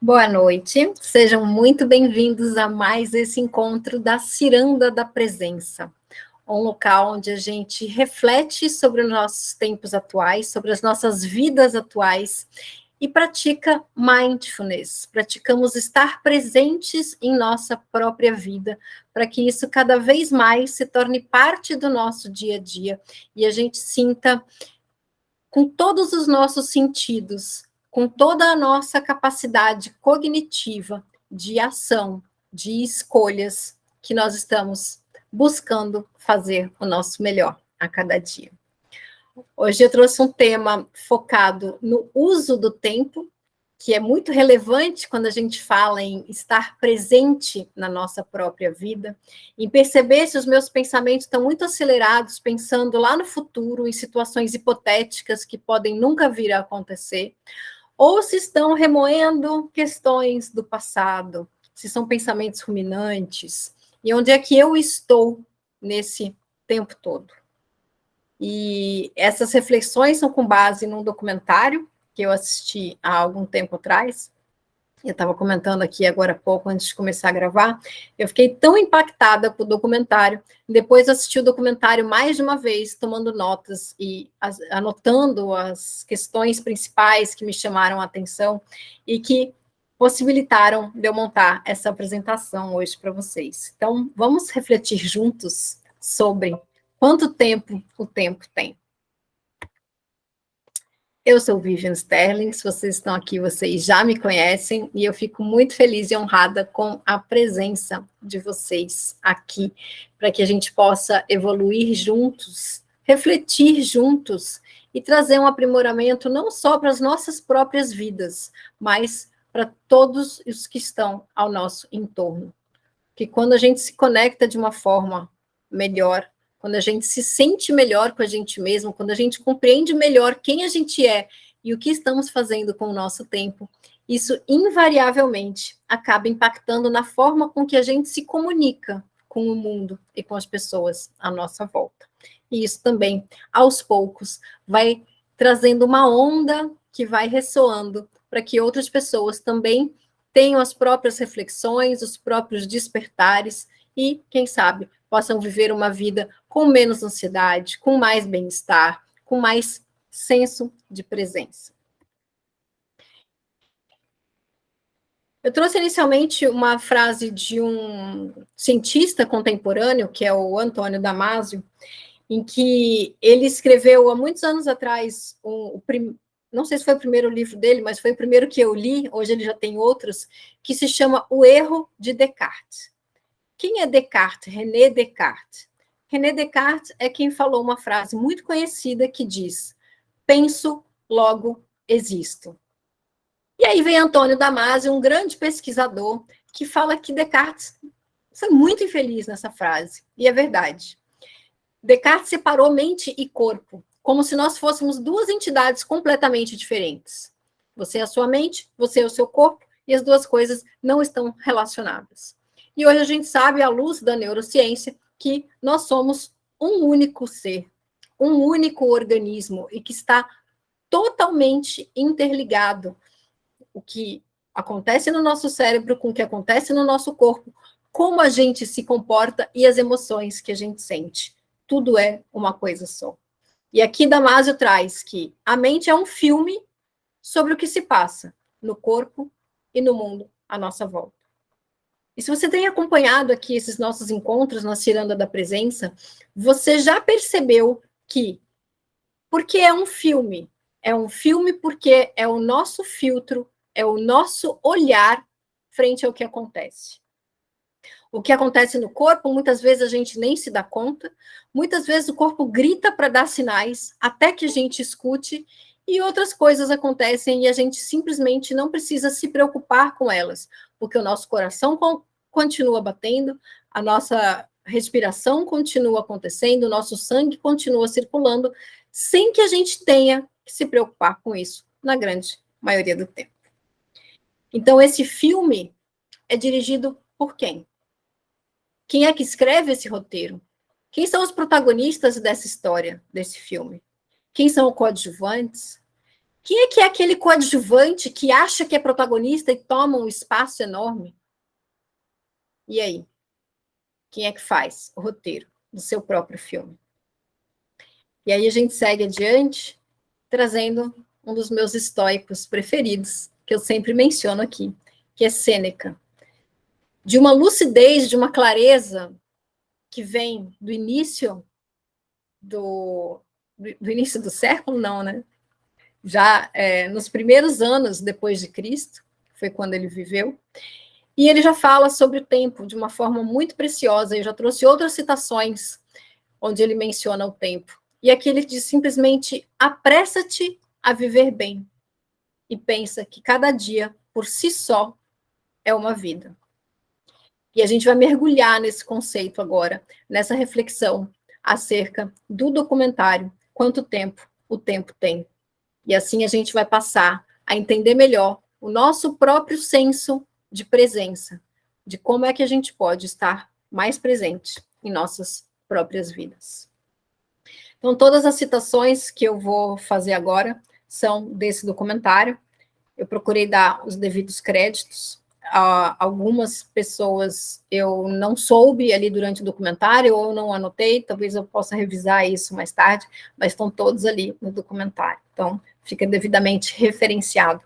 Boa noite, sejam muito bem-vindos a mais esse encontro da Ciranda da Presença, um local onde a gente reflete sobre os nossos tempos atuais, sobre as nossas vidas atuais e pratica mindfulness, praticamos estar presentes em nossa própria vida, para que isso cada vez mais se torne parte do nosso dia a dia e a gente sinta com todos os nossos sentidos, com toda a nossa capacidade cognitiva de ação, de escolhas, que nós estamos buscando fazer o nosso melhor a cada dia. Hoje eu trouxe um tema focado no uso do tempo, que é muito relevante quando a gente fala em estar presente na nossa própria vida, em perceber se os meus pensamentos estão muito acelerados, pensando lá no futuro, em situações hipotéticas que podem nunca vir a acontecer, ou se estão remoendo questões do passado, se são pensamentos ruminantes, e onde é que eu estou nesse tempo todo. E essas reflexões são com base num documentário que eu assisti há algum tempo atrás, eu estava comentando aqui agora há pouco, antes de começar a gravar, eu fiquei tão impactada com o documentário, depois assisti o documentário mais de uma vez, tomando notas e anotando as questões principais que me chamaram a atenção e que possibilitaram de eu montar essa apresentação hoje para vocês. Então, vamos refletir juntos sobre quanto tempo o tempo tem. Eu sou Vivian Sterling, se vocês estão aqui, vocês já me conhecem, e eu fico muito feliz e honrada com a presença de vocês aqui, para que a gente possa evoluir juntos, refletir juntos, e trazer um aprimoramento não só para as nossas próprias vidas, mas para todos os que estão ao nosso entorno. Que quando a gente se conecta de uma forma melhor, quando a gente se sente melhor com a gente mesmo, quando a gente compreende melhor quem a gente é e o que estamos fazendo com o nosso tempo, isso invariavelmente acaba impactando na forma com que a gente se comunica com o mundo e com as pessoas à nossa volta. E isso também, aos poucos, vai trazendo uma onda que vai ressoando para que outras pessoas também tenham as próprias reflexões, os próprios despertares e, quem sabe, possam viver uma vida com menos ansiedade, com mais bem-estar, com mais senso de presença. Eu trouxe inicialmente uma frase de um cientista contemporâneo, que é o Antônio Damasio, em que ele escreveu há muitos anos atrás, não sei se foi o primeiro livro dele, mas foi o primeiro que eu li, hoje ele já tem outros, que se chama O Erro de Descartes. Quem é Descartes? René Descartes. René Descartes é quem falou uma frase muito conhecida que diz: penso, logo existo. E aí vem Antônio Damasio, um grande pesquisador, que fala que Descartes foi muito infeliz nessa frase, e é verdade. Descartes separou mente e corpo, como se nós fôssemos duas entidades completamente diferentes. Você é a sua mente, você é o seu corpo, e as duas coisas não estão relacionadas. E hoje a gente sabe, à luz da neurociência, que nós somos um único ser, um único organismo, e que está totalmente interligado. O que acontece no nosso cérebro com o que acontece no nosso corpo, como a gente se comporta e as emoções que a gente sente. Tudo é uma coisa só. E aqui Damasio traz que a mente é um filme sobre o que se passa no corpo e no mundo à nossa volta. E se você tem acompanhado aqui esses nossos encontros na Ciranda da Presença, você já percebeu que, porque é um filme porque é o nosso filtro, é o nosso olhar frente ao que acontece. O que acontece no corpo, muitas vezes a gente nem se dá conta, muitas vezes o corpo grita para dar sinais, até que a gente escute, e outras coisas acontecem e a gente simplesmente não precisa se preocupar com elas, porque o nosso coração continua batendo, a nossa respiração continua acontecendo, o nosso sangue continua circulando, sem que a gente tenha que se preocupar com isso, na grande maioria do tempo. Então, esse filme é dirigido por quem? Quem é que escreve esse roteiro? Quem são os protagonistas dessa história, desse filme? Quem são os coadjuvantes? Quem é que é aquele coadjuvante que acha que é protagonista e toma um espaço enorme? E aí? Quem é que faz o roteiro do seu próprio filme? E aí a gente segue adiante, trazendo um dos meus estoicos preferidos, que eu sempre menciono aqui, que é Sêneca. De uma lucidez, de uma clareza que vem do início do início do século, não, né? Já nos primeiros anos depois de Cristo, foi quando ele viveu, e ele já fala sobre o tempo de uma forma muito preciosa. Eu já trouxe outras citações onde ele menciona o tempo. E aqui ele diz simplesmente: apressa-te a viver bem e pensa que cada dia, por si só, é uma vida. E a gente vai mergulhar nesse conceito agora, nessa reflexão acerca do documentário Quanto Tempo o Tempo Tem. E assim a gente vai passar a entender melhor o nosso próprio senso de presença, de como é que a gente pode estar mais presente em nossas próprias vidas. Então, todas as citações que eu vou fazer agora são desse documentário. Eu procurei dar os devidos créditos. Algumas pessoas eu não soube ali durante o documentário, ou não anotei, talvez eu possa revisar isso mais tarde, mas estão todos ali no documentário. Então, fica devidamente referenciado.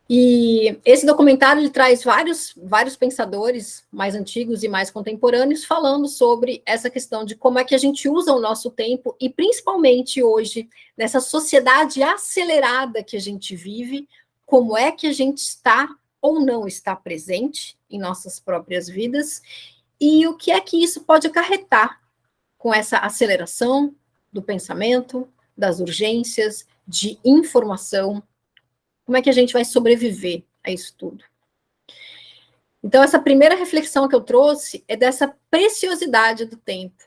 E esse documentário ele traz vários pensadores mais antigos e mais contemporâneos falando sobre essa questão de como é que a gente usa o nosso tempo, e principalmente hoje, nessa sociedade acelerada que a gente vive, como é que a gente está ou não está presente em nossas próprias vidas, e o que é que isso pode acarretar com essa aceleração do pensamento, das urgências, de informação. Como é que a gente vai sobreviver a isso tudo? Então, essa primeira reflexão que eu trouxe é dessa preciosidade do tempo,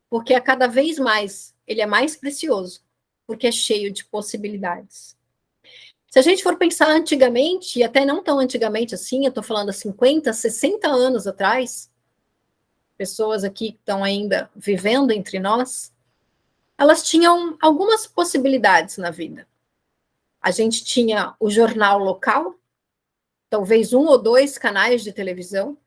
porque a cada vez mais ele é mais precioso, porque é cheio de possibilidades. Se a gente for pensar antigamente, e até não tão antigamente assim, eu estou falando há 50, 60 anos atrás, pessoas aqui que estão ainda vivendo entre nós, elas tinham algumas possibilidades na vida. A gente tinha o jornal local, talvez 1 ou 2 canais de televisão,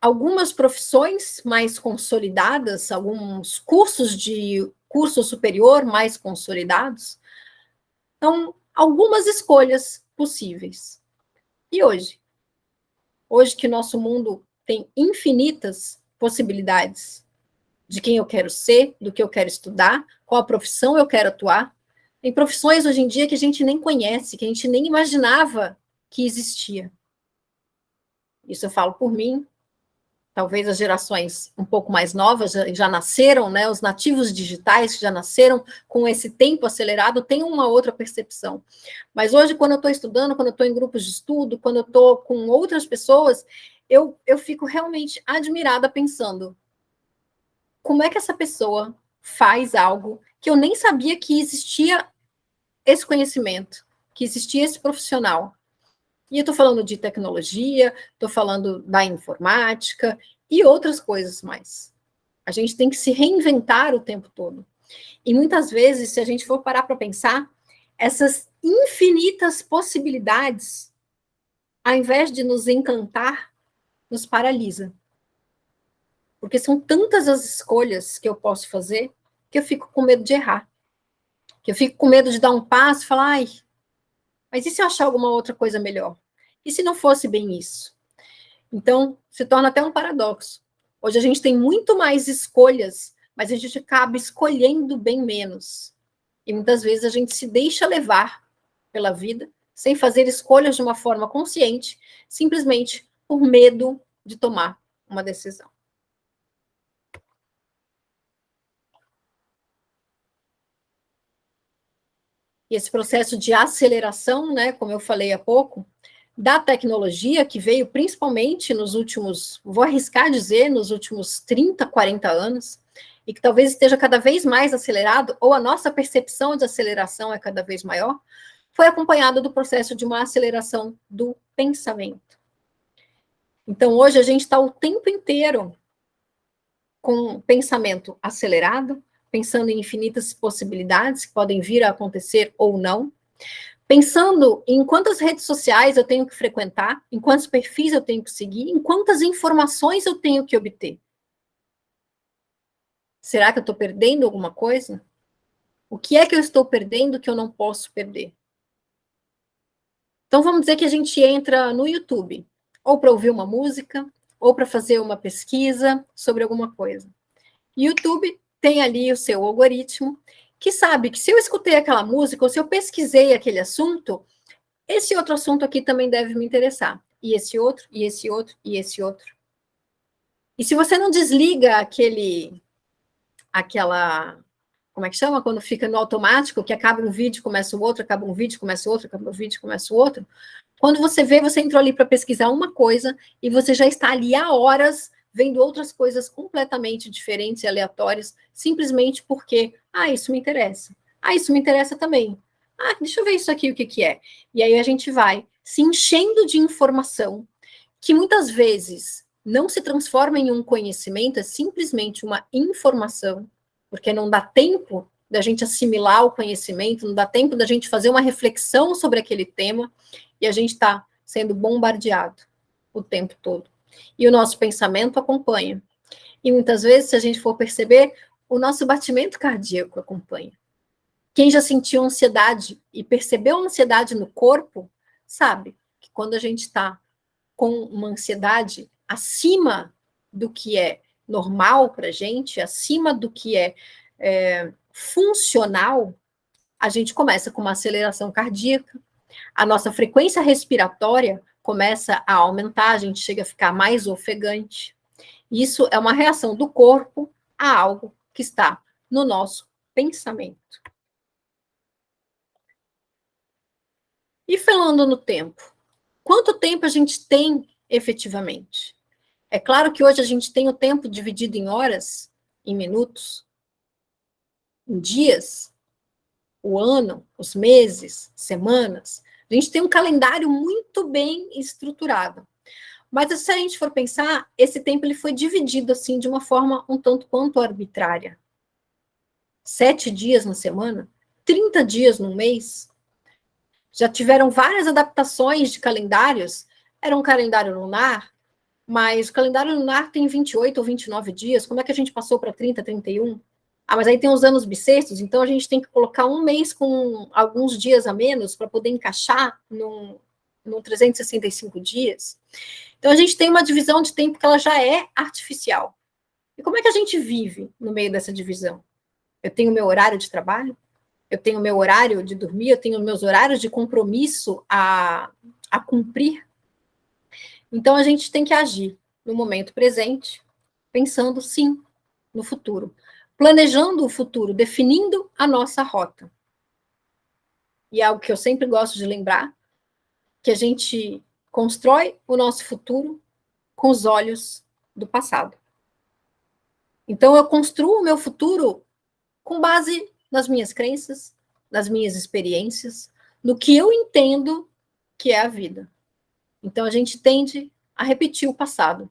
algumas profissões mais consolidadas, alguns cursos de curso superior mais consolidados. Então, algumas escolhas possíveis. E hoje? Hoje que nosso mundo tem infinitas possibilidades de quem eu quero ser, do que eu quero estudar, qual a profissão eu quero atuar. Tem profissões hoje em dia que a gente nem conhece, que a gente nem imaginava que existia. Isso eu falo por mim. Talvez as gerações um pouco mais novas já nasceram, né? Os nativos digitais que já nasceram com esse tempo acelerado têm uma outra percepção. Mas hoje, quando eu estou estudando, quando eu estou em grupos de estudo, quando eu estou com outras pessoas, eu fico realmente admirada pensando como é que essa pessoa faz algo que eu nem sabia que existia esse conhecimento, que existia esse profissional. E eu estou falando de tecnologia, estou falando da informática e outras coisas mais. A gente tem que se reinventar o tempo todo. E muitas vezes, se a gente for parar para pensar, essas infinitas possibilidades, ao invés de nos encantar, nos paralisa. Porque são tantas as escolhas que eu posso fazer que eu fico com medo de errar. Que eu fico com medo de dar um passo e falar, ai, mas e se eu achar alguma outra coisa melhor? E se não fosse bem isso? Então, se torna até um paradoxo. Hoje a gente tem muito mais escolhas, mas a gente acaba escolhendo bem menos. E muitas vezes a gente se deixa levar pela vida, sem fazer escolhas de uma forma consciente, simplesmente por medo de tomar uma decisão. E esse processo de aceleração, né, como eu falei há pouco, da tecnologia, que veio principalmente nos últimos, vou arriscar dizer, nos últimos 30, 40 anos, e que talvez esteja cada vez mais acelerado, ou a nossa percepção de aceleração é cada vez maior, foi acompanhado do processo de uma aceleração do pensamento. Então, hoje a gente está o tempo inteiro com pensamento acelerado, pensando em infinitas possibilidades que podem vir a acontecer ou não, pensando em quantas redes sociais eu tenho que frequentar, em quantos perfis eu tenho que seguir, em quantas informações eu tenho que obter. Será que eu estou perdendo alguma coisa? O que é que eu estou perdendo que eu não posso perder? Então, vamos dizer que a gente entra no YouTube, ou para ouvir uma música, ou para fazer uma pesquisa sobre alguma coisa. YouTube tem ali o seu algoritmo, que sabe que se eu escutei aquela música, ou se eu pesquisei aquele assunto, esse outro assunto aqui também deve me interessar. E esse outro, e esse outro, e esse outro. E se você não desliga aquela, como é que chama? Quando fica no automático, que acaba um vídeo, começa o outro, acaba um vídeo, começa o outro, acaba um vídeo, começa o outro. Quando você vê, você entrou ali para pesquisar uma coisa e você já está ali há horas vendo outras coisas completamente diferentes e aleatórias, simplesmente porque, isso me interessa. Isso me interessa também. Deixa eu ver isso aqui, o que é. E aí a gente vai se enchendo de informação que muitas vezes não se transforma em um conhecimento, é simplesmente uma informação, porque não dá tempo da gente assimilar o conhecimento, não dá tempo da gente fazer uma reflexão sobre aquele tema, e a gente está sendo bombardeado o tempo todo. E o nosso pensamento acompanha. E muitas vezes, se a gente for perceber, o nosso batimento cardíaco acompanha. Quem já sentiu ansiedade e percebeu ansiedade no corpo, sabe que quando a gente está com uma ansiedade acima do que é normal para a gente, acima do que é funcional, a gente começa com uma aceleração cardíaca, a nossa frequência respiratória começa a aumentar, a gente chega a ficar mais ofegante. Isso é uma reação do corpo a algo que está no nosso pensamento. E falando no tempo, quanto tempo a gente tem efetivamente? É claro que hoje a gente tem o tempo dividido em horas, em minutos, em dias, o ano, os meses, semanas. A gente tem um calendário muito bem estruturado. Mas se a gente for pensar, esse tempo ele foi dividido assim de uma forma um tanto quanto arbitrária. 7 dias na semana, 30 dias no mês. Já tiveram várias adaptações de calendários. Era um calendário lunar, mas o calendário lunar tem 28 ou 29 dias. Como é que a gente passou para 30, 31? Mas aí tem os anos bissextos, então a gente tem que colocar um mês com alguns dias a menos para poder encaixar num 365 dias. Então a gente tem uma divisão de tempo que ela já é artificial. E como é que a gente vive no meio dessa divisão? Eu tenho meu horário de trabalho, eu tenho meu horário de dormir, eu tenho meus horários de compromisso a cumprir. Então a gente tem que agir no momento presente, pensando sim no futuro, planejando o futuro, definindo a nossa rota. E é algo que eu sempre gosto de lembrar, que a gente constrói o nosso futuro com os olhos do passado. Então eu construo o meu futuro com base nas minhas crenças, nas minhas experiências, no que eu entendo que é a vida. Então a gente tende a repetir o passado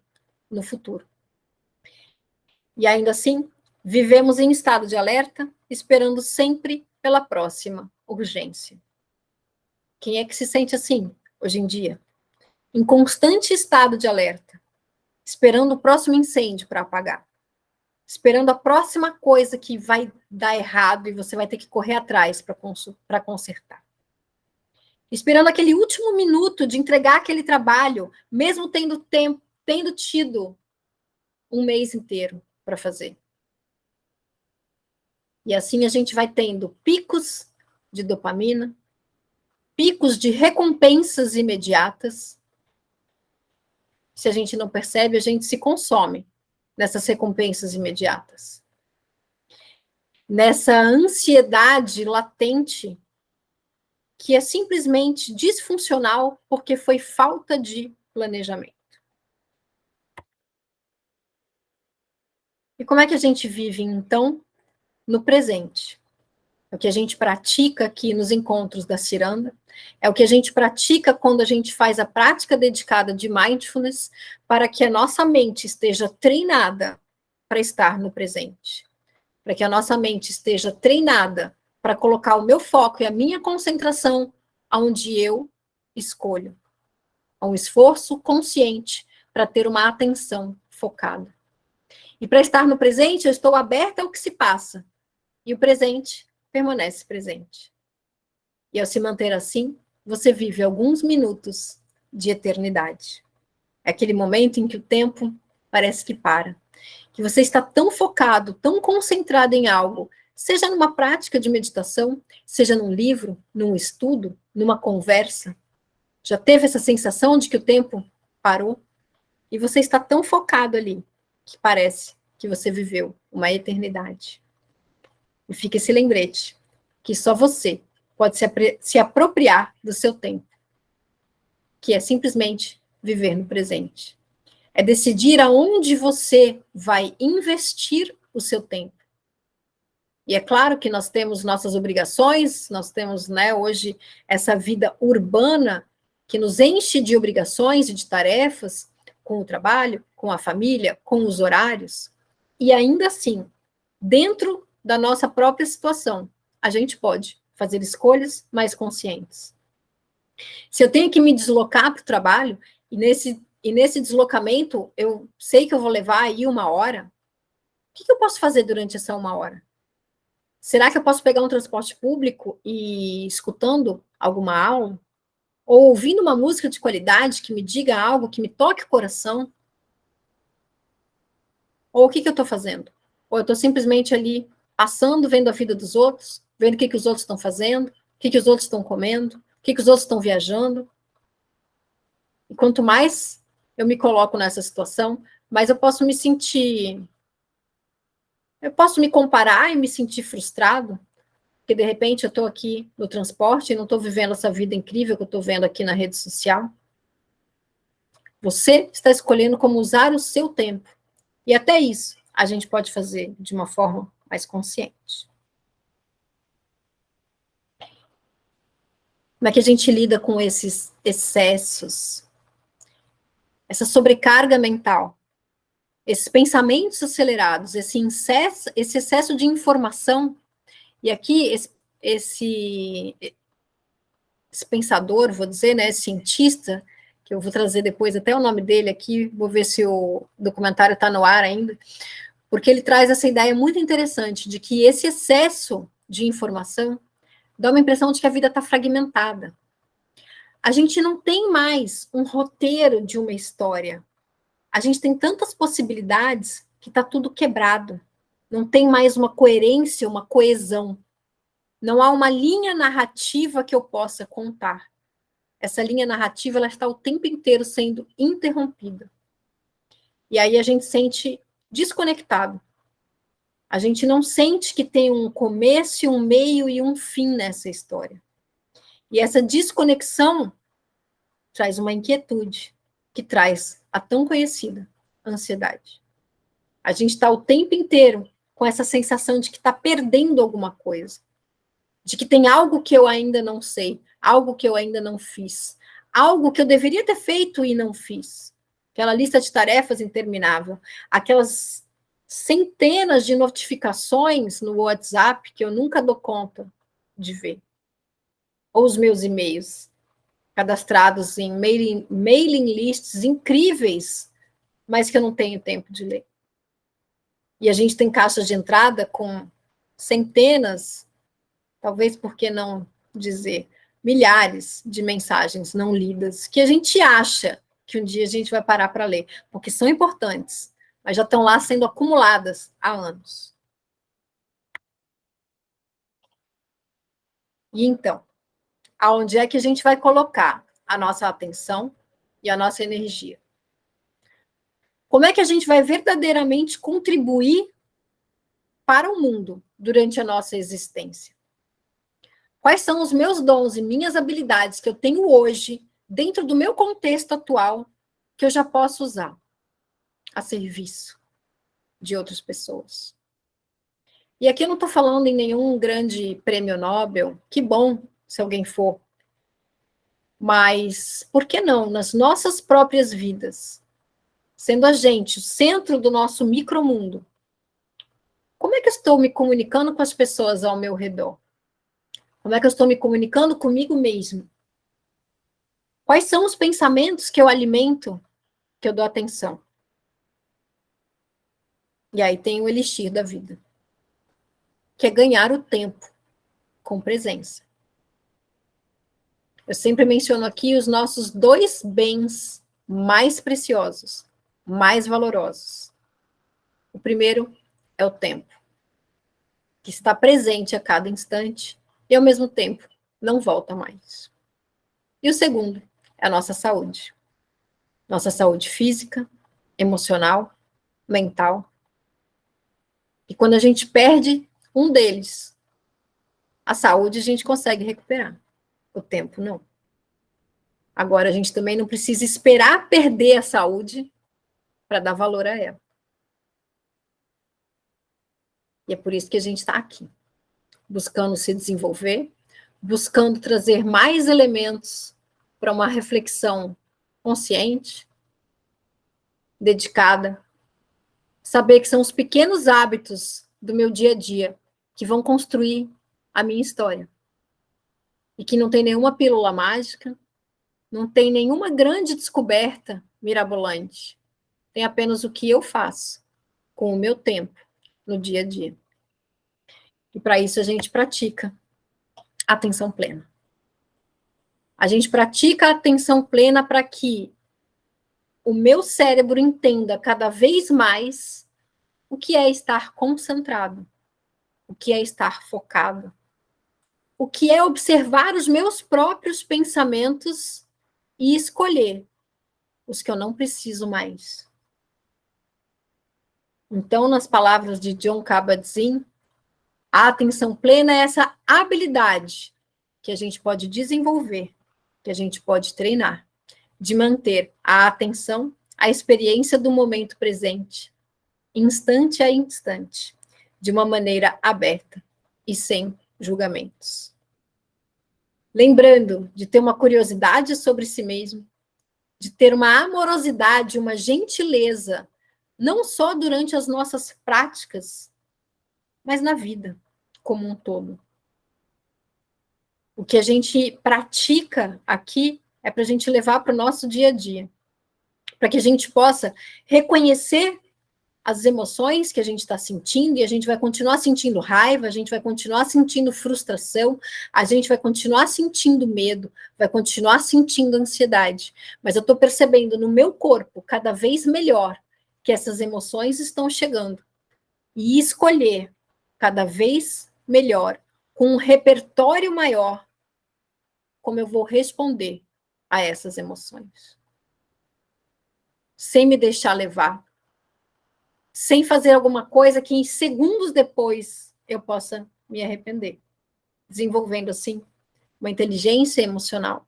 no futuro. E ainda assim, vivemos em estado de alerta, esperando sempre pela próxima urgência. Quem é que se sente assim hoje em dia? Em constante estado de alerta, esperando o próximo incêndio para apagar, esperando a próxima coisa que vai dar errado e você vai ter que correr atrás para consertar. Esperando aquele último minuto de entregar aquele trabalho, mesmo tendo tido um mês inteiro para fazer. E assim a gente vai tendo picos de dopamina, picos de recompensas imediatas. Se a gente não percebe, a gente se consome nessas recompensas imediatas. Nessa ansiedade latente que é simplesmente disfuncional porque foi falta de planejamento. E como é que a gente vive, então, no presente? É o que a gente pratica aqui nos encontros da Ciranda, é o que a gente pratica quando a gente faz a prática dedicada de mindfulness, para que a nossa mente esteja treinada para estar no presente. para que a nossa mente esteja treinada para colocar o meu foco e a minha concentração onde eu escolho. Um esforço consciente para ter uma atenção focada. E para estar no presente, eu estou aberta ao que se passa. E o presente permanece presente. E ao se manter assim, você vive alguns minutos de eternidade. É aquele momento em que o tempo parece que para. Que você está tão focado, tão concentrado em algo, seja numa prática de meditação, seja num livro, num estudo, numa conversa. Já teve essa sensação de que o tempo parou? E você está tão focado ali, que parece que você viveu uma eternidade. E fica esse lembrete, que só você pode se apropriar do seu tempo, que é simplesmente viver no presente. É decidir aonde você vai investir o seu tempo. E é claro que nós temos nossas obrigações, nós temos, né, hoje essa vida urbana que nos enche de obrigações e de tarefas, com o trabalho, com a família, com os horários, e ainda assim, dentro da nossa própria situação, a gente pode fazer escolhas mais conscientes. Se eu tenho que me deslocar para o trabalho, e nesse deslocamento eu sei que eu vou levar aí 1 hora, o que eu posso fazer durante essa 1 hora? Será que eu posso pegar um transporte público e escutando alguma aula? Ou ouvindo uma música de qualidade que me diga algo, que me toque o coração? Ou o que eu estou fazendo? Ou eu estou simplesmente ali, passando, vendo a vida dos outros, vendo o que os outros estão fazendo, o que os outros estão comendo, o que os outros estão viajando? E quanto mais eu me coloco nessa situação, mais eu posso me sentir... Eu posso me comparar e me sentir frustrado, porque de repente eu estou aqui no transporte e não estou vivendo essa vida incrível que eu estou vendo aqui na rede social. Você está escolhendo como usar o seu tempo. E até isso a gente pode fazer de uma forma mais consciente. Como é que a gente lida com esses excessos? Essa sobrecarga mental? Esses pensamentos acelerados, esse excesso de informação? E aqui, esse pensador, vou dizer, né, cientista, que eu vou trazer depois até o nome dele aqui, vou ver se o documentário está no ar ainda, porque ele traz essa ideia muito interessante de que esse excesso de informação dá uma impressão de que a vida está fragmentada. A gente não tem mais um roteiro de uma história. A gente tem tantas possibilidades que está tudo quebrado. Não tem mais uma coerência, uma coesão. Não há uma linha narrativa que eu possa contar. Essa linha narrativa ela está o tempo inteiro sendo interrompida. E aí a gente sente desconectado. A gente não sente que tem um começo, um meio e um fim nessa história. E essa desconexão traz uma inquietude, que traz a tão conhecida ansiedade. A gente está o tempo inteiro com essa sensação de que está perdendo alguma coisa, de que tem algo que eu ainda não sei, algo que eu ainda não fiz, algo que eu deveria ter feito e não fiz. Aquela lista de tarefas interminável, aquelas centenas de notificações no WhatsApp que eu nunca dou conta de ver. Ou os meus e-mails, cadastrados em mailing lists incríveis, mas que eu não tenho tempo de ler. E a gente tem caixas de entrada com centenas, talvez por que não dizer, milhares de mensagens não lidas, que a gente acha que um dia a gente vai parar para ler, porque são importantes, mas já estão lá sendo acumuladas há anos. E então, aonde é que a gente vai colocar a nossa atenção e a nossa energia? Como é que a gente vai verdadeiramente contribuir para o mundo durante a nossa existência? Quais são os meus dons e minhas habilidades que eu tenho hoje, dentro do meu contexto atual, que eu já posso usar a serviço de outras pessoas? E aqui eu não estou falando em nenhum grande prêmio Nobel, que bom se alguém for, mas por que não, nas nossas próprias vidas, sendo a gente o centro do nosso micromundo, como é que eu estou me comunicando com as pessoas ao meu redor? Como é que eu estou me comunicando comigo mesmo? Quais são os pensamentos que eu alimento, que eu dou atenção? E aí tem o elixir da vida, que é ganhar o tempo com presença. Eu sempre menciono aqui os nossos 2 bens mais preciosos, mais valorosos. O primeiro é o tempo, que está presente a cada instante e, ao mesmo tempo, não volta mais. E o segundo é a nossa saúde. Nossa saúde física, emocional, mental. E quando a gente perde um deles, a saúde a gente consegue recuperar. O tempo não. Agora, a gente também não precisa esperar perder a saúde para dar valor a ela. E é por isso que a gente está aqui, buscando se desenvolver, buscando trazer mais elementos para uma reflexão consciente, dedicada, saber que são os pequenos hábitos do meu dia a dia que vão construir a minha história. E que não tem nenhuma pílula mágica, não tem nenhuma grande descoberta mirabolante. Tem apenas o que eu faço com o meu tempo no dia a dia. E para isso a gente pratica a atenção plena. A gente pratica a atenção plena para que o meu cérebro entenda cada vez mais o que é estar concentrado, o que é estar focado, o que é observar os meus próprios pensamentos e escolher os que eu não preciso mais. Então, nas palavras de Jon Kabat-Zinn, a atenção plena é essa habilidade que a gente pode desenvolver, que a gente pode treinar, de manter a atenção, a experiência do momento presente, instante a instante, de uma maneira aberta e sem julgamentos. Lembrando de ter uma curiosidade sobre si mesmo, de ter uma amorosidade, uma gentileza, não só durante as nossas práticas, mas na vida como um todo. O que a gente pratica aqui é para a gente levar para o nosso dia a dia, para que a gente possa reconhecer as emoções que a gente está sentindo, e a gente vai continuar sentindo raiva, a gente vai continuar sentindo frustração, a gente vai continuar sentindo medo, vai continuar sentindo ansiedade. Mas eu estou percebendo no meu corpo, cada vez melhor, que essas emoções estão chegando. E escolher cada vez melhor, com um repertório maior, como eu vou responder a essas emoções. Sem me deixar levar, sem fazer alguma coisa que em segundos depois eu possa me arrepender. Desenvolvendo, assim, uma inteligência emocional,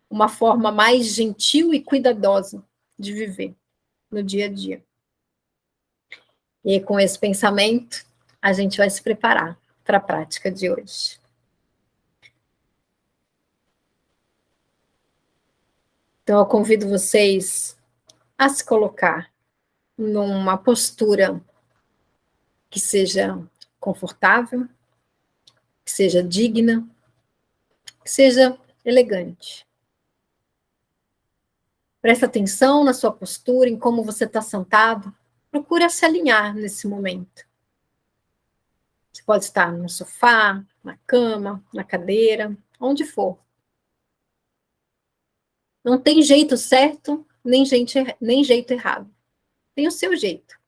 uma forma mais gentil e cuidadosa de viver no dia a dia. E com esse pensamento, a gente vai se preparar para a prática de hoje. Então, eu convido vocês a se colocar numa postura que seja confortável, que seja digna, que seja elegante. Presta atenção na sua postura, em como você está sentado. Procura se alinhar nesse momento. Você pode estar no sofá, na cama, na cadeira, onde for. Não tem jeito certo, nem jeito errado. Tem o seu jeito.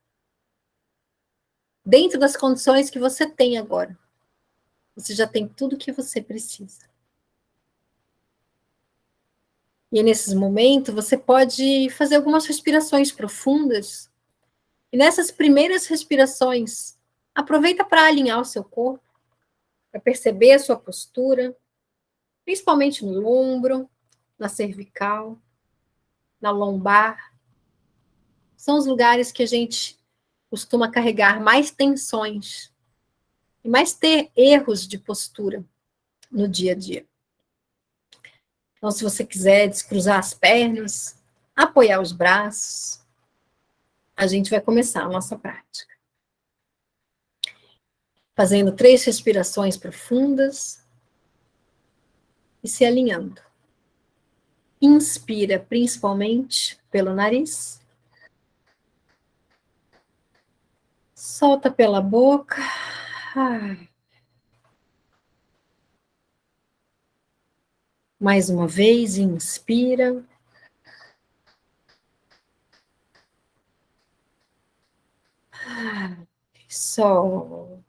Dentro das condições que você tem agora. Você já tem tudo o que você precisa. E nesses momentos, você pode fazer algumas respirações profundas. E nessas primeiras respirações, aproveita para alinhar o seu corpo, para perceber a sua postura, principalmente no ombro, na cervical, na lombar. São os lugares que a gente costuma carregar mais tensões e mais ter erros de postura no dia a dia. Então, se você quiser descruzar as pernas, apoiar os braços, a gente vai começar a nossa prática. Fazendo 3 respirações profundas e se alinhando. Inspira principalmente pelo nariz. Solta pela boca. Mais uma vez, inspira. Solta.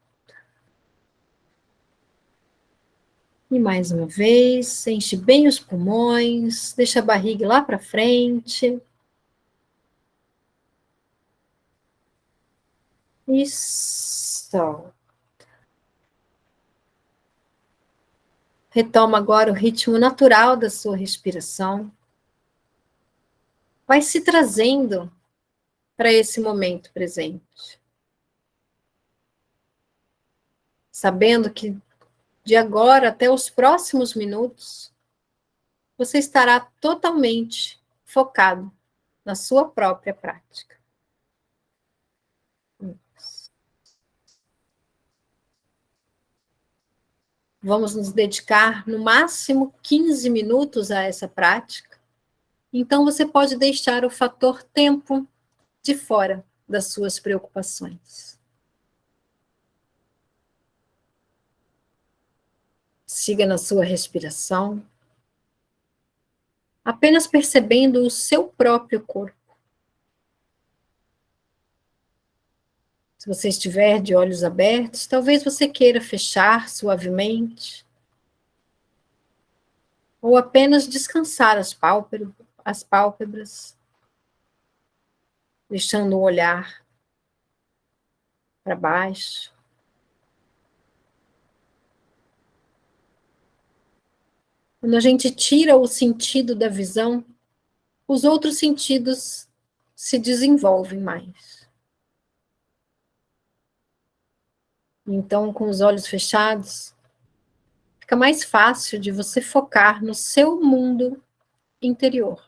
E mais uma vez, enche bem os pulmões, deixa a barriga lá para frente. E solta. Retoma agora o ritmo natural da sua respiração. Vai se trazendo para esse momento presente. Sabendo que de agora até os próximos minutos, você estará totalmente focado na sua própria prática. Vamos nos dedicar no máximo 15 minutos a essa prática. Então você pode deixar o fator tempo de fora das suas preocupações. Siga na sua respiração, apenas percebendo o seu próprio corpo. Se você estiver de olhos abertos, talvez você queira fechar suavemente, ou apenas descansar as pálpebras, deixando o olhar para baixo. Quando a gente tira o sentido da visão, os outros sentidos se desenvolvem mais. Então, com os olhos fechados, fica mais fácil de você focar no seu mundo interior.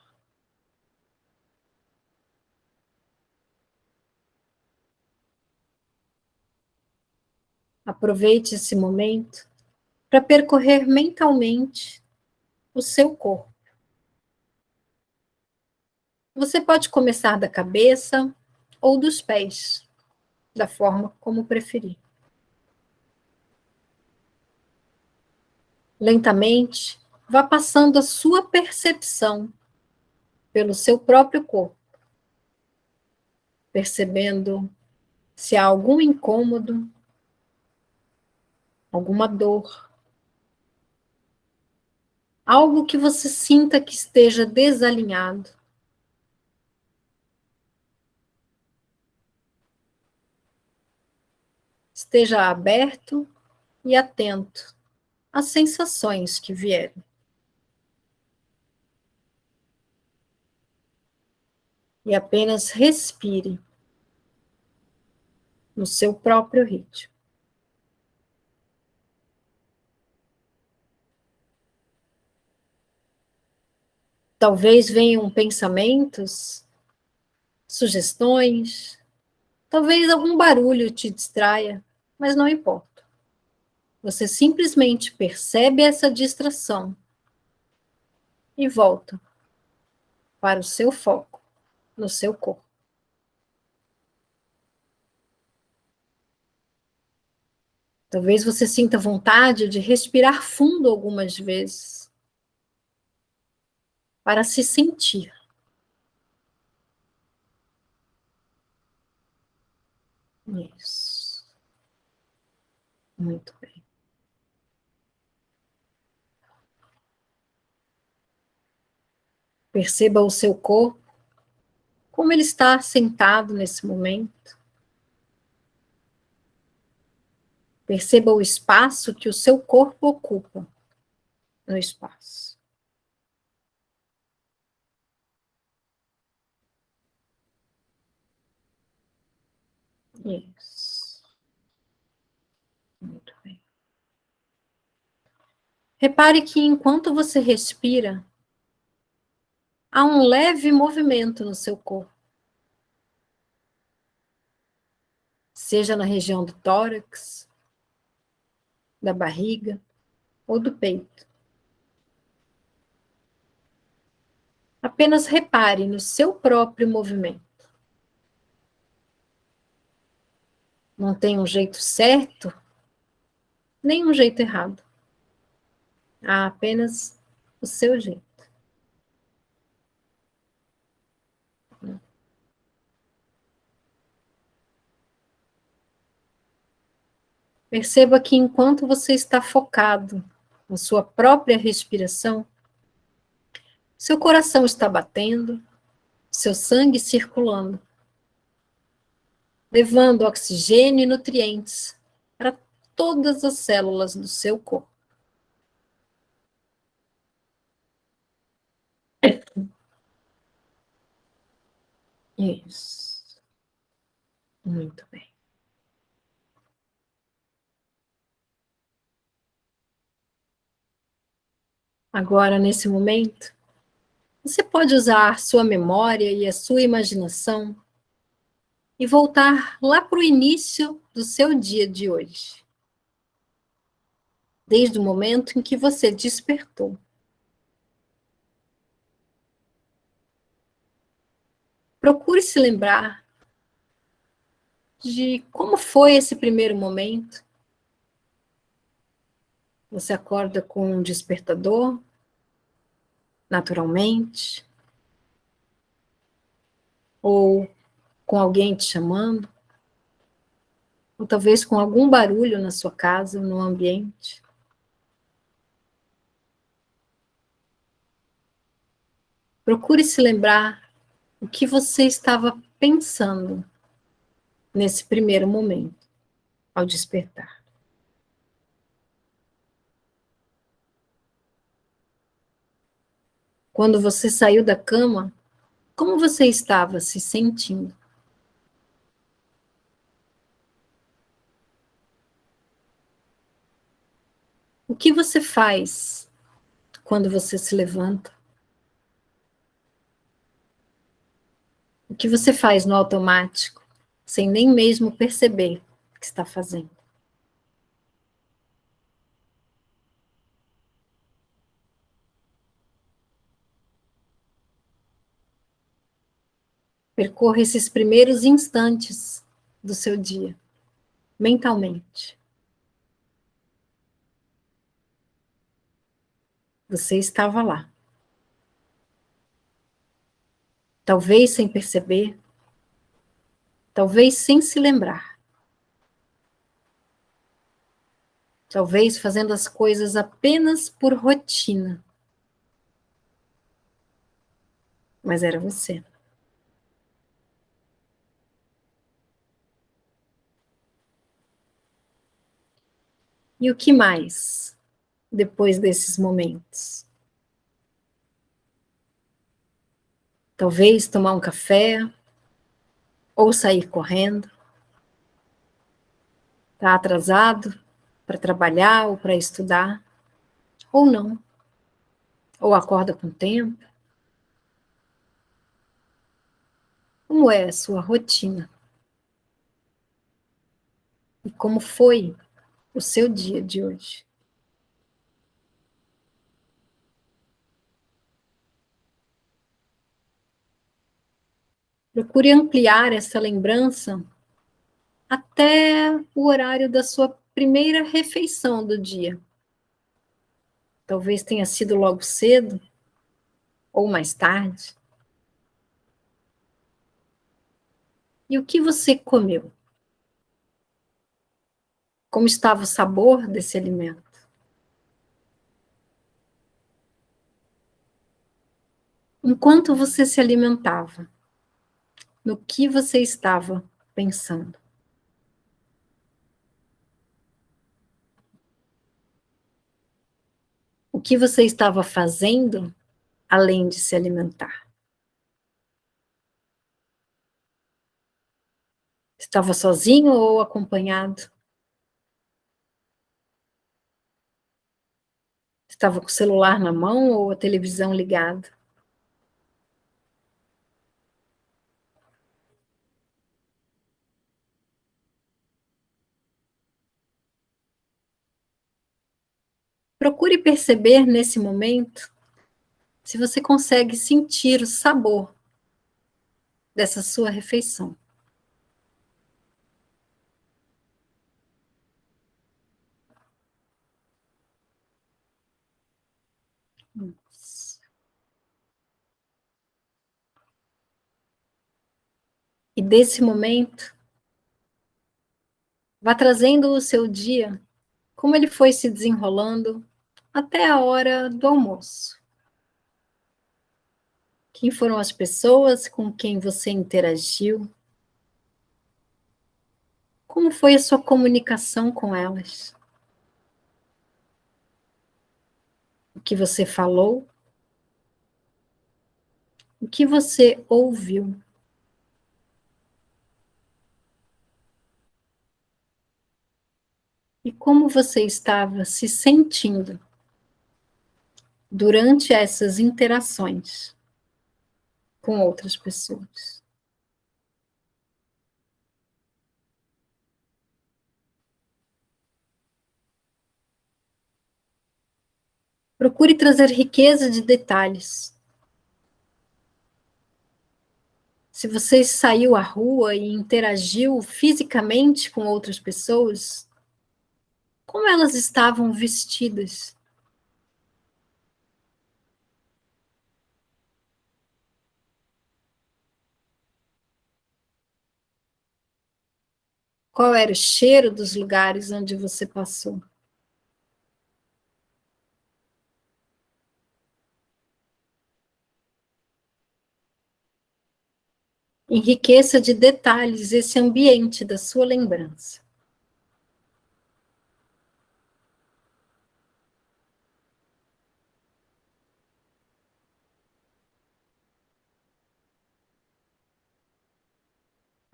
Aproveite esse momento para percorrer mentalmente o seu corpo. Você pode começar da cabeça ou dos pés, da forma como preferir. Lentamente, vá passando a sua percepção pelo seu próprio corpo, percebendo se há algum incômodo, alguma dor, algo que você sinta que esteja desalinhado. Esteja aberto e atento às sensações que vierem. E apenas respire no seu próprio ritmo. Talvez venham pensamentos, sugestões, talvez algum barulho te distraia, mas não importa. Você simplesmente percebe essa distração e volta para o seu foco no seu corpo. Talvez você sinta vontade de respirar fundo algumas vezes para se sentir. Isso. Muito bem. Perceba o seu corpo, como ele está sentado nesse momento. Perceba o espaço que o seu corpo ocupa no espaço. Isso. Muito bem. Repare que enquanto você respira, há um leve movimento no seu corpo. Seja na região do tórax, da barriga ou do peito. Apenas repare no seu próprio movimento. Não tem um jeito certo, nem um jeito errado. Há apenas o seu jeito. Perceba que enquanto você está focado na sua própria respiração, seu coração está batendo, seu sangue circulando, levando oxigênio e nutrientes para todas as células do seu corpo. Isso. Muito bem. Agora, nesse momento, você pode usar sua memória e a sua imaginação e voltar lá para o início do seu dia de hoje. Desde o momento em que você despertou. Procure se lembrar de como foi esse primeiro momento. Você acorda com um despertador, naturalmente, ou com alguém te chamando, ou talvez com algum barulho na sua casa, no ambiente. Procure se lembrar o que você estava pensando nesse primeiro momento, ao despertar. Quando você saiu da cama, como você estava se sentindo? O que você faz quando você se levanta? O que você faz no automático, sem nem mesmo perceber o que está fazendo? Percorra esses primeiros instantes do seu dia, mentalmente. Você estava lá. Talvez sem perceber, talvez sem se lembrar. Talvez fazendo as coisas apenas por rotina. Mas era você. E o que mais depois desses momentos? Talvez tomar um café ou sair correndo. Está atrasado para trabalhar ou para estudar, ou não, ou acorda com tempo. Como é a sua rotina? E como foi o seu dia de hoje? Procure ampliar essa lembrança até o horário da sua primeira refeição do dia. Talvez tenha sido logo cedo ou mais tarde. E o que você comeu? Como estava o sabor desse alimento? Enquanto você se alimentava, no que você estava pensando? O que você estava fazendo além de se alimentar? Estava sozinho ou acompanhado? Estava com o celular na mão ou a televisão ligada? Procure perceber nesse momento se você consegue sentir o sabor dessa sua refeição. Isso. E desse momento, vá trazendo o seu dia, como ele foi se desenrolando até a hora do almoço. Quem foram as pessoas com quem você interagiu? Como foi a sua comunicação com elas? O que você falou? O que você ouviu? E como você estava se sentindo durante essas interações com outras pessoas? Procure trazer riqueza de detalhes. Se você saiu à rua e interagiu fisicamente com outras pessoas, como elas estavam vestidas? Qual era o cheiro dos lugares onde você passou? Enriqueça de detalhes esse ambiente da sua lembrança.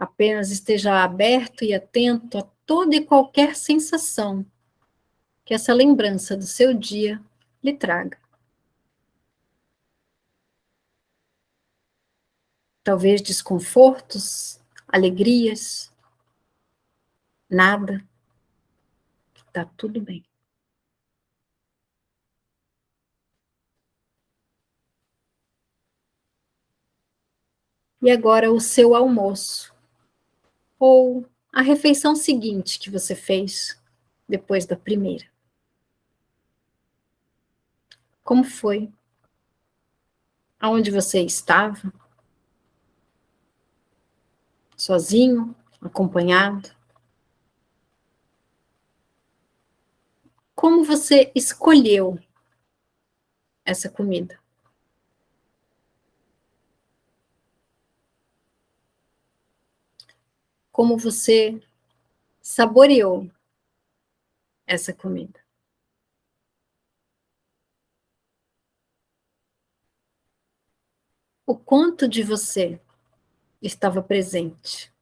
Apenas esteja aberto e atento a toda e qualquer sensação que essa lembrança do seu dia lhe traga. Talvez desconfortos, alegrias, nada, está tudo bem. E agora o seu almoço, ou a refeição seguinte que você fez depois da primeira. Como foi? Aonde você estava? Sozinho? Acompanhado? Como você escolheu essa comida? Como você saboreou essa comida? O quanto de você estava presente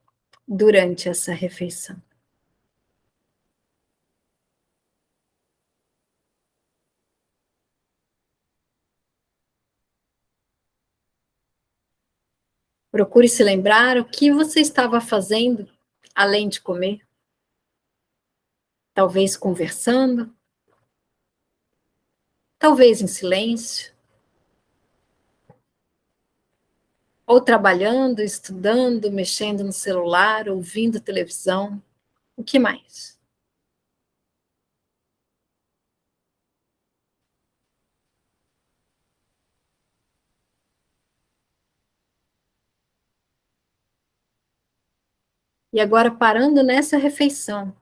durante essa refeição? Procure se lembrar o que você estava fazendo além de comer. Talvez conversando, talvez em silêncio, ou trabalhando, estudando, mexendo no celular, ouvindo televisão. O que mais? E agora, parando nessa refeição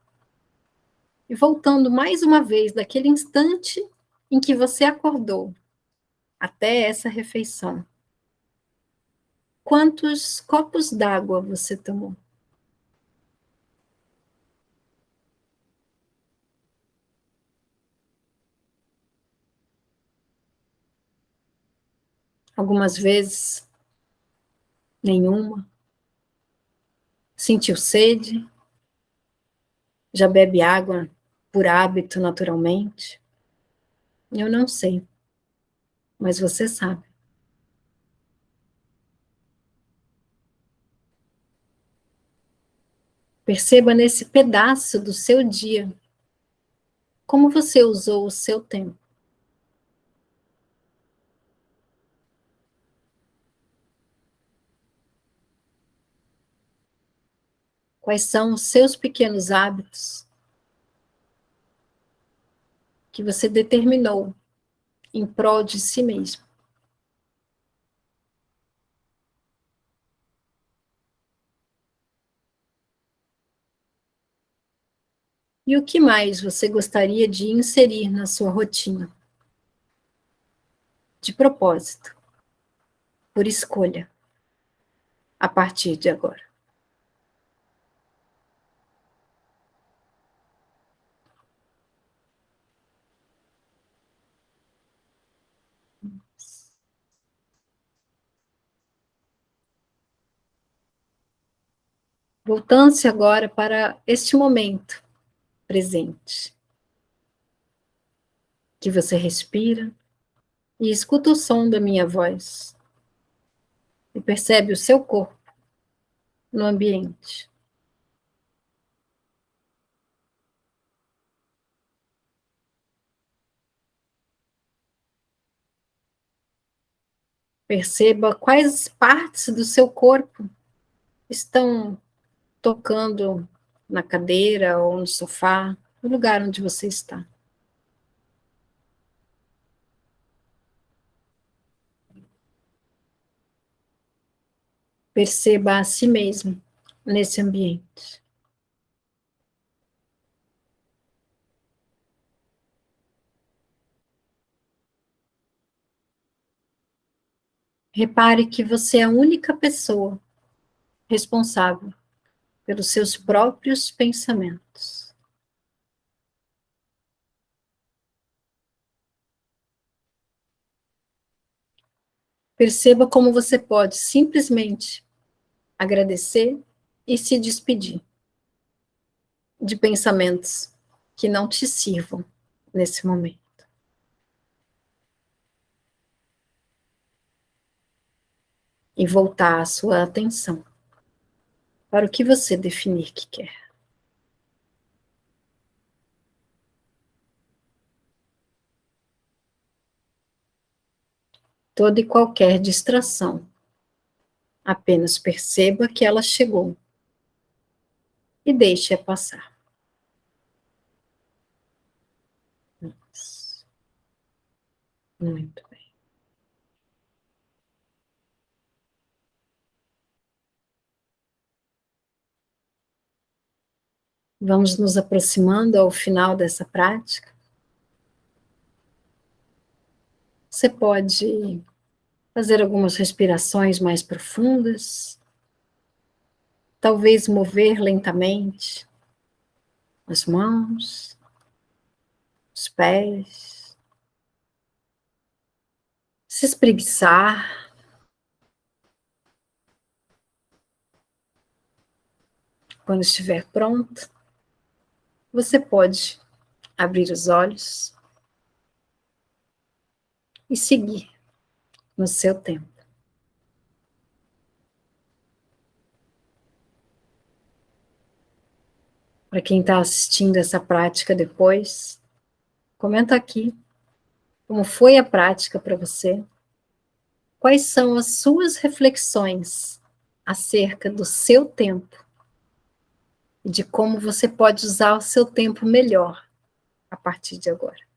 e voltando mais uma vez daquele instante em que você acordou até essa refeição, quantos copos d'água você tomou? Algumas vezes, nenhuma. Sentiu sede? Já bebe água por hábito naturalmente? Eu não sei, mas você sabe. Perceba nesse pedaço do seu dia como você usou o seu tempo. Quais são os seus pequenos hábitos que você determinou em prol de si mesmo? E o que mais você gostaria de inserir na sua rotina? De propósito, por escolha, a partir de agora. Voltando-se agora para este momento presente, que você respira e escuta o som da minha voz e percebe o seu corpo no ambiente. Perceba quais partes do seu corpo estão tocando na cadeira ou no sofá, no lugar onde você está. Perceba a si mesmo nesse ambiente. Repare que você é a única pessoa responsável pelos seus próprios pensamentos. Perceba como você pode simplesmente agradecer e se despedir de pensamentos que não te sirvam nesse momento. E voltar a sua atenção para o que você definir que quer. Toda e qualquer distração, apenas perceba que ela chegou e deixe-a passar. Isso. Muito bem. Vamos nos aproximando ao final dessa prática. Você pode fazer algumas respirações mais profundas, talvez mover lentamente as mãos, os pés, se espreguiçar. Quando estiver pronto, você pode abrir os olhos e seguir no seu tempo. Para quem está assistindo essa prática depois, comenta aqui como foi a prática para você. Quais são as suas reflexões acerca do seu tempo e de como você pode usar o seu tempo melhor a partir de agora.